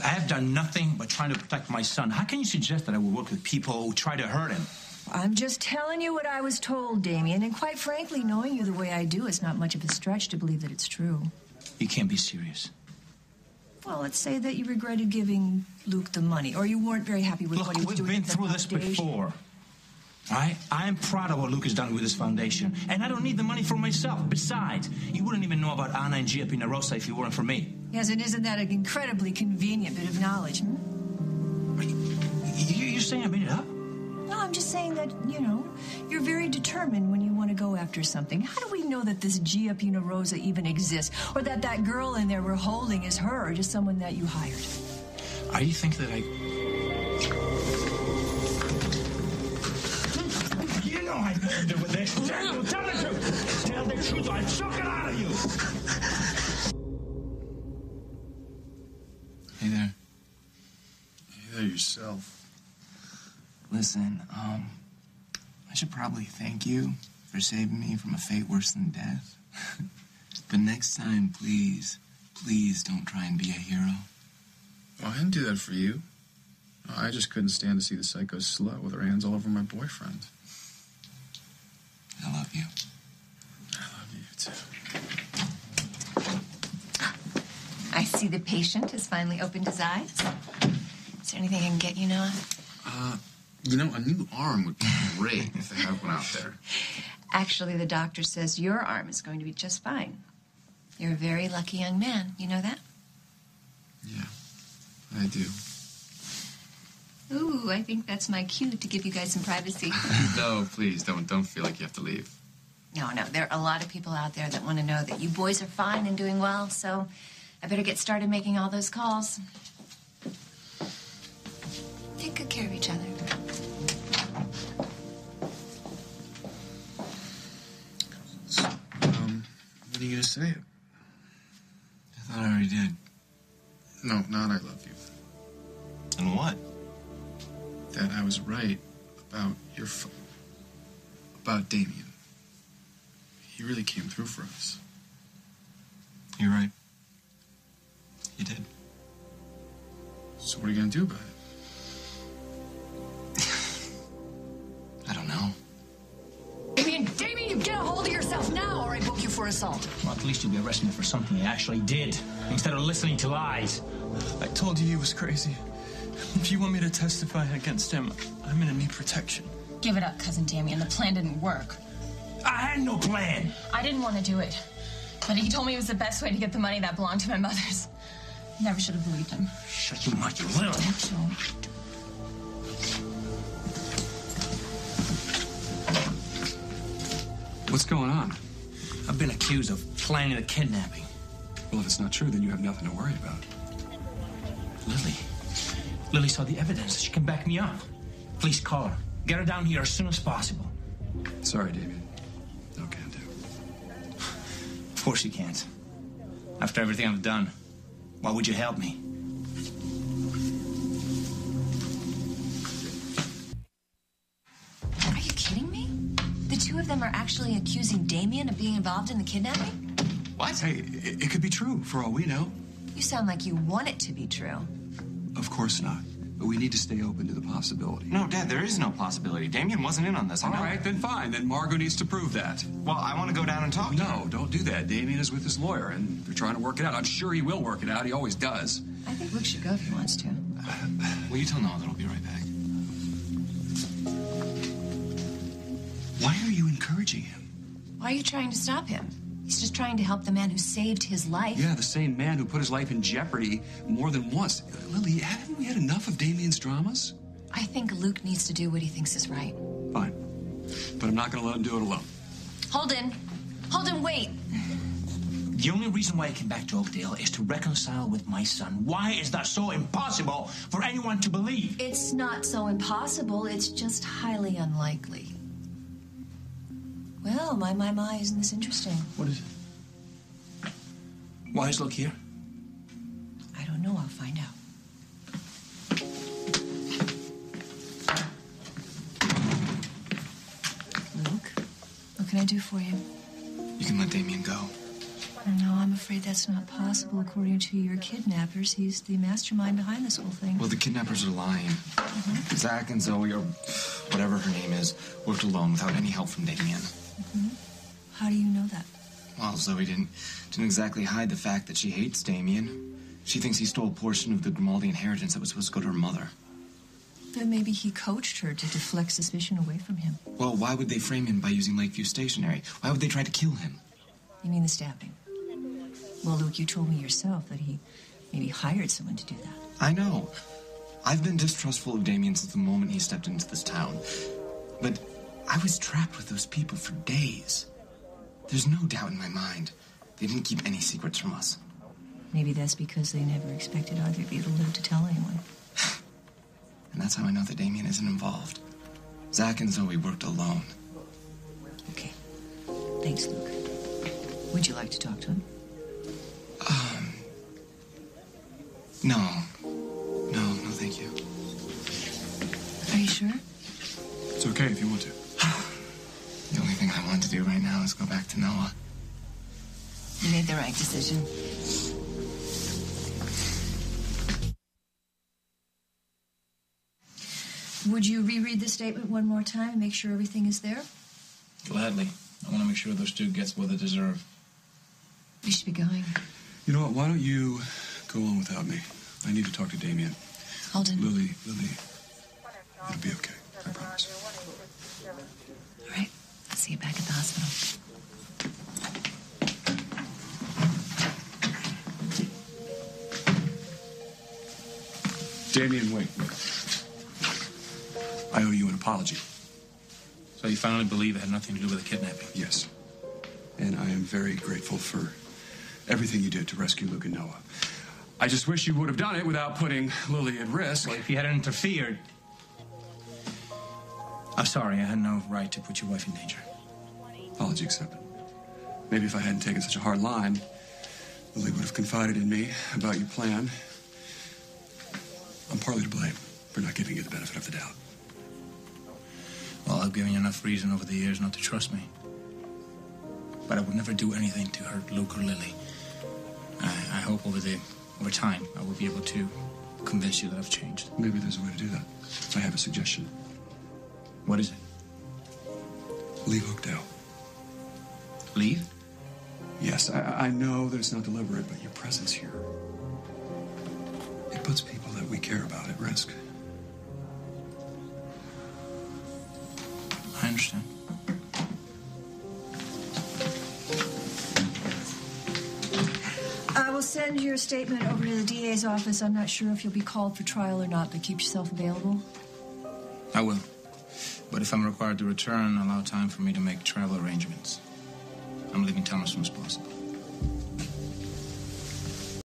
I have done nothing but trying to protect my son. How can you suggest that I will work with people who try to hurt him? I'm just telling you what I was told, Damian. And quite frankly, knowing you the way I do, it's not much of a stretch to believe that it's true. You can't be serious. Well, let's say that you regretted giving Luke the money, or you weren't very happy with what he was doing. We've been through this before. All right? I'm proud of what Luke has done with his foundation, and I don't need the money for myself. Besides, you wouldn't even know about Anna and GFP Narosa if it weren't for me. Yes, and isn't that an incredibly convenient bit of knowledge, You're saying I made it up? No, I'm just saying that, you know, you're very determined when you want to go after something. How do we know that this Gia Pina Rosa even exists? Or that that girl in there we're holding is her, or just someone that you hired? Are you thinking that I... You know I had nothing to do with this. Tell the truth. Tell the truth. I'll choke it out of you. Hey there. Hey there yourself. Listen, I should probably thank you for saving me from a fate worse than death. But next time, please, please don't try and be a hero. Well, I didn't do that for you. I just couldn't stand to see the psycho slut with her hands all over my boyfriend. I love you. I love you, too. I see the patient has finally opened his eyes. Is there anything I can get you, Noah? You know, a new arm would be great if they have one out there. Actually, the doctor says your arm is going to be just fine. You're a very lucky young man. You know that? Yeah, I do. Ooh, I think that's my cue to give you guys some privacy. No, please, don't feel like you have to leave. No, there are a lot of people out there that want to know that you boys are fine and doing well, so I better get started making all those calls. Take good care of each other. When are you gonna say it? I thought I already did. No, not I love you. And what? That I was right about about Damian. He really came through for us. You're right. You did. So what are you gonna do about it? I don't know. Damian, you get a hold of yourself now, or I book you for assault. Well, at least you'll be arresting me for something I actually did, instead of listening to lies. I told you he was crazy. If you want me to testify against him, I'm gonna need protection. Give it up, Cousin Damian. The plan didn't work. I had no plan. I didn't want to do it. But he told me it was the best way to get the money that belonged to my mother's. Never should have believed him. Shut your mouth, you little... What's going on? I've been accused of planning a kidnapping. Well, if it's not true, then you have nothing to worry about. Lily saw the evidence. She can back me up. Please call her. Get her down here as soon as possible. Sorry, Damian. No can do. Of course you can't. After everything I've done, why would you help me? Are you kidding me? The two of them are actually accusing Damian of being involved in the kidnapping? What? Hey, it could be true, for all we know. You sound like you want it to be true. Of course not. But we need to stay open to the possibility. No, Dad, there is no possibility. Damian wasn't in on this. All right, then fine. Then Margot needs to prove that. Well, I want to go down and talk to her. No, don't do that. Damian is with his lawyer, and they're trying to work it out. I'm sure he will work it out. He always does. I think Luke should go if he wants to. Will you tell Noah that I'll be right back? Why are you encouraging him? Why are you trying to stop him? He's just trying to help the man who saved his life. Yeah, the same man who put his life in jeopardy more than once. Lily, haven't we had enough of Damian's dramas? I think Luke needs to do what he thinks is right. Fine. But I'm not going to let him do it alone. Holden! Holden, wait! The only reason why I came back to Oakdale is to reconcile with my son. Why is that so impossible for anyone to believe? It's not so impossible. It's just highly unlikely. Well, my, isn't this interesting? What is it? Why is Luke here? I don't know. I'll find out. Luke, what can I do for you? You can let Damian go. No, I'm afraid that's not possible. According to your kidnappers, he's the mastermind behind this whole thing. Well, the kidnappers are lying. Zach and Zoe, or whatever her name is, worked alone without any help from Damian. How do you know that? Well, Zoe didn't exactly hide the fact that she hates Damian. She thinks he stole a portion of the Grimaldi inheritance that was supposed to go to her mother. Then maybe he coached her to deflect suspicion away from him. Well, why would they frame him by using Lakeview Stationery? Why would they try to kill him? You mean the stabbing? Well, Luke, you told me yourself that he maybe hired someone to do that. I know. I've been distrustful of Damian since the moment he stepped into this town. But I was trapped with those people for days. There's no doubt in my mind they didn't keep any secrets from us. Maybe that's because they never expected either of you to live to tell anyone. And that's how I know that Damian isn't involved. Zach and Zoe worked alone. Okay. Thanks, Luke. Would you like to talk to him? No. No, thank you. Are you sure? It's okay if you want to. The only thing I want to do right now is go back to Noah. You made the right decision. Would you reread the statement one more time and make sure everything is there? Gladly. I want to make sure those two gets what they deserve. We should be going. You know what? Why don't you go on without me? I need to talk to Damian. Holden. Lily, it'll be okay. I promise. All right. I'll see you back at the hospital. Damian, wait. I owe you an apology. So you finally believe it had nothing to do with the kidnapping? Yes. And I am very grateful for everything you did to rescue Luke and Noah. I just wish you would have done it without putting Lily at risk. Well, if you hadn't interfered... I'm sorry, I had no right to put your wife in danger. Apology accepted. Maybe if I hadn't taken such a hard line, Lily would have confided in me about your plan. I'm partly to blame for not giving you the benefit of the doubt. Well, I've given you enough reason over the years not to trust me. But I would never do anything to hurt Luke or Lily. I hope over time I will be able to convince you that I've changed. Maybe there's a way to do that. I have a suggestion. What is it? Leave Oakdale. Leave? Yes, I know that it's not deliberate, but your presence here, it puts people that we care about at risk. I understand. I will send your statement over to the DA's office. I'm not sure if you'll be called for trial or not, but keep yourself available. I will. But if I'm required to return, allow time for me to make travel arrangements. I'm leaving town as soon as possible.